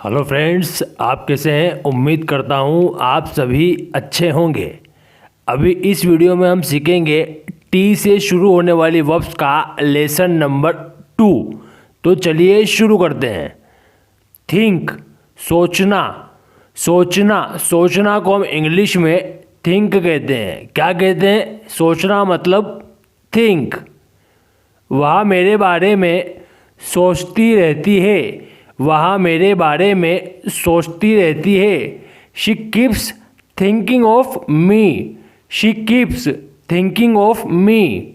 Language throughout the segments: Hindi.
हेलो फ्रेंड्स, आप कैसे हैं। उम्मीद करता हूँ आप सभी अच्छे होंगे। अभी इस वीडियो में हम सीखेंगे टी से शुरू होने वाली वर्ब्स का लेसन नंबर 2। तो चलिए शुरू करते हैं। थिंक, सोचना। सोचना को हम इंग्लिश में थिंक कहते हैं। क्या कहते हैं? सोचना मतलब थिंक। वह मेरे बारे में सोचती रहती है। वह मेरे बारे में सोचती रहती है। She keeps thinking of me. She keeps thinking of me.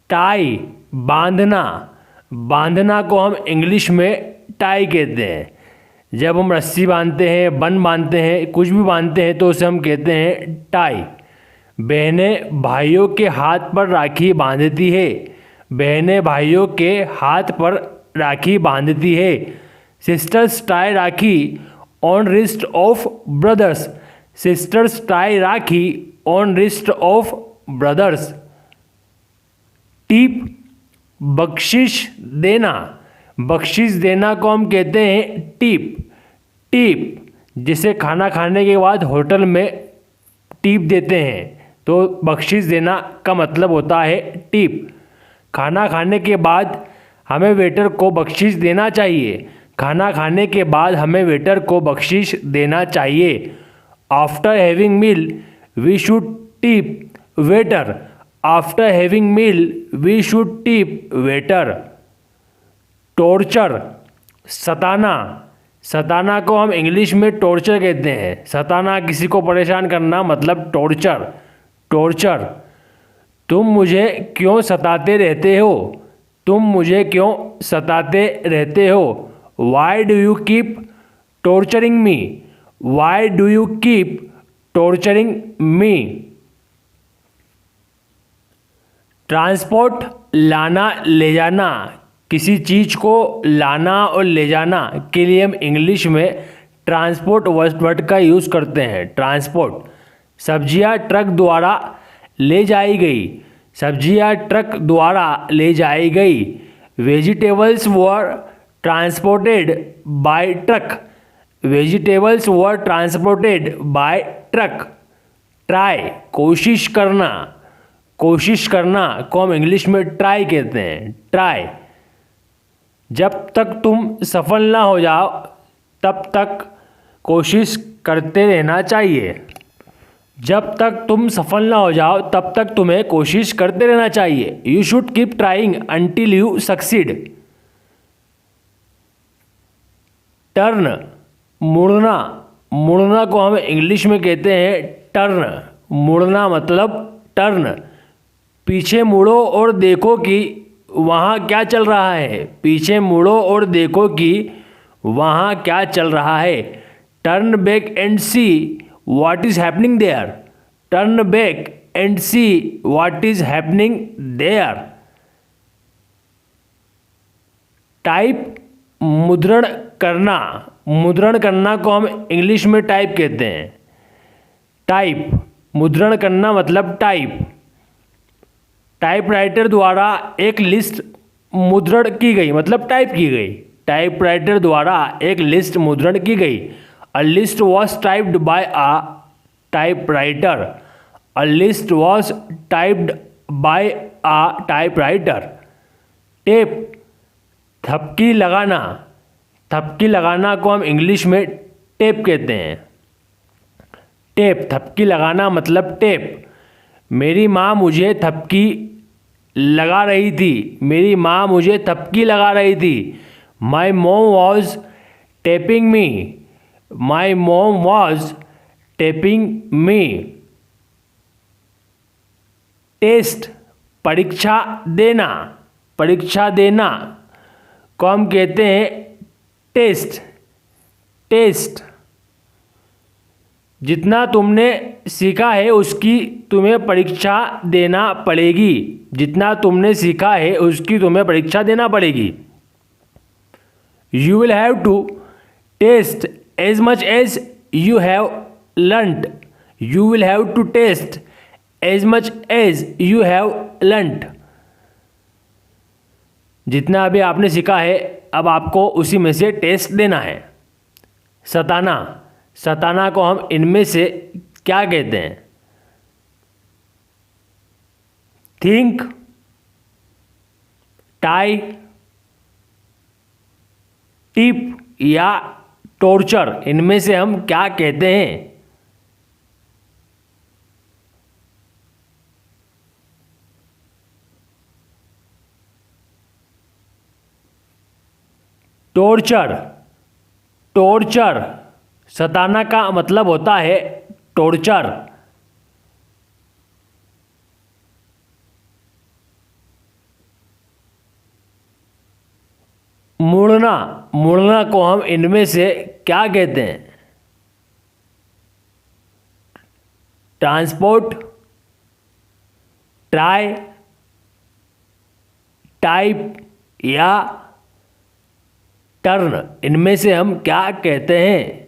Tie, बांधना। बांधना को हम इंग्लिश में टाई कहते हैं। जब हम रस्सी बांधते हैं, बन बांधते हैं, कुछ भी बांधते हैं तो उसे हम कहते हैं टाई। बहनें भाइयों के हाथ पर राखी बांधती है। बहनें भाइयों के हाथ पर राखी बांधती है। Sisters tie rakhi on wrist of brothers. Sisters tie rakhi on wrist of brothers. Tip, बख्शिश देना। बख्शिश देना को हम कहते हैं टिप। टिप जिसे खाना खाने के बाद होटल में टिप देते हैं, तो बख्शिश देना का मतलब होता है टिप। खाना खाने के बाद हमें वेटर को बख्शिश देना चाहिए। खाना खाने के बाद हमें वेटर को बख्शिश देना चाहिए। After having meal we should tip waiter. After having meal we should tip waiter. Torture, सताना। सताना को हम इंग्लिश में टॉर्चर कहते हैं। सताना, किसी को परेशान करना, मतलब टॉर्चर। टॉर्चर, तुम मुझे क्यों सताते रहते हो। तुम मुझे क्यों सताते रहते हो। Why do you keep torturing me. Why do you keep torturing me. Transport, लाना ले जाना। किसी चीज़ को लाना और ले जाना के लिए हम इंग्लिश में ट्रांसपोर्ट वर्ड का यूज़ करते हैं। ट्रांसपोर्ट। सब्जियां ट्रक द्वारा ले जाई गई। सब्जियां ट्रक द्वारा ले जाई गई। Vegetables were transported by truck. Vegetables were transported by truck. Try, कोशिश करना। कोशिश करना को हम इंग्लिश में ट्राई कहते हैं। ट्राई। जब तक तुम सफल ना हो जाओ तब तक कोशिश करते रहना चाहिए। जब तक तुम सफल ना हो जाओ तब तक तुम्हें कोशिश करते रहना चाहिए। You should keep trying until you succeed. Turn, मुड़ना। मुड़ना को हम इंग्लिश में कहते हैं टर्न। मुड़ना मतलब टर्न। पीछे मुड़ो और देखो कि वहाँ क्या चल रहा है। पीछे मुड़ो और देखो कि वहाँ क्या चल रहा है। Turn back and see what is happening there. Turn back and see what is happening there. Type, मुद्रण करना। मुद्रण करना को हम इंग्लिश में टाइप कहते हैं। टाइप, मुद्रण करना मतलब टाइप। टाइपराइटर द्वारा एक लिस्ट मुद्रण की गई, मतलब टाइप की गई। टाइपराइटर द्वारा एक लिस्ट मुद्रण की गई। A list was typed by a typewriter. A list was typed by a typewriter. Tape, थपकी लगाना। थपकी लगाना को हम इंग्लिश में टेप कहते हैं। टेप, थपकी लगाना मतलब टेप। मेरी माँ मुझे थपकी लगा रही थी। मेरी माँ मुझे थपकी लगा रही थी। My mom was taping me. My mom was taping me. Test, परीक्षा देना। परीक्षा देना को हम कहते हैं टेस्ट। टेस्ट। जितना तुमने सीखा है उसकी तुम्हें परीक्षा देना पड़ेगी। जितना तुमने सीखा है उसकी तुम्हें परीक्षा देना पड़ेगी। You will have to test as much as you have learnt. You will have to test as much as you have learnt. जितना अभी आपने सीखा है अब आपको उसी में से टेस्ट देना है। सताना, सताना को हम इनमें से क्या कहते हैं? थिंक, टाई, टिप या टॉर्चर, इनमें से हम क्या कहते हैं? टॉर्चर, टॉर्चर, सताना का मतलब होता है टॉर्चर। मुड़ना, मुड़ना को हम इनमें से क्या कहते हैं? ट्रांसपोर्ट, ट्राई, टाइप या टर्न, इनमें से हम क्या कहते हैं?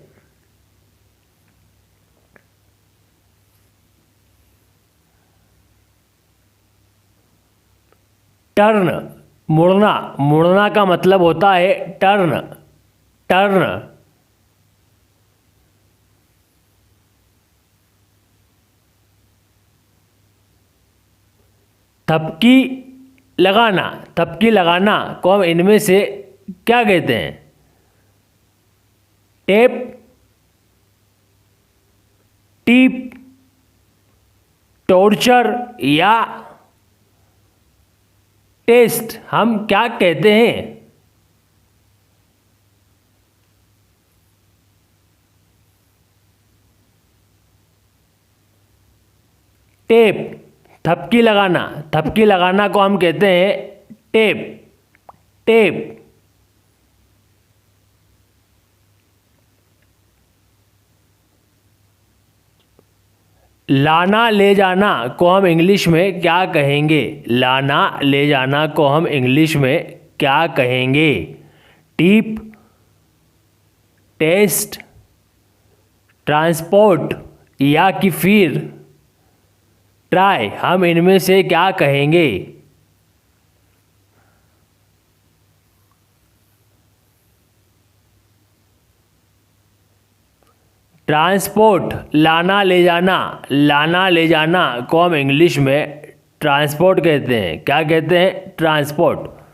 टर्न, मुड़ना, मुड़ना का मतलब होता है टर्न, टर्न। थपकी लगाना, थपकी लगाना को हम इनमें से क्या कहते हैं? टेप, टीप, टॉर्चर या टेस्ट, हम क्या कहते हैं? टेप, थपकी लगाना, थपकी लगाना को हम कहते हैं टेप, टेप। लाना ले जाना को हम इंग्लिश में क्या कहेंगे? लाना ले जाना को हम इंग्लिश में क्या कहेंगे? टिप, टेस्ट, ट्रांसपोर्ट या कि फिर ट्राई, हम इनमें से क्या कहेंगे? ट्रांसपोर्ट, लाना ले जाना, लाना ले जाना को हम इंग्लिश में ट्रांसपोर्ट कहते हैं। क्या कहते हैं? ट्रांसपोर्ट।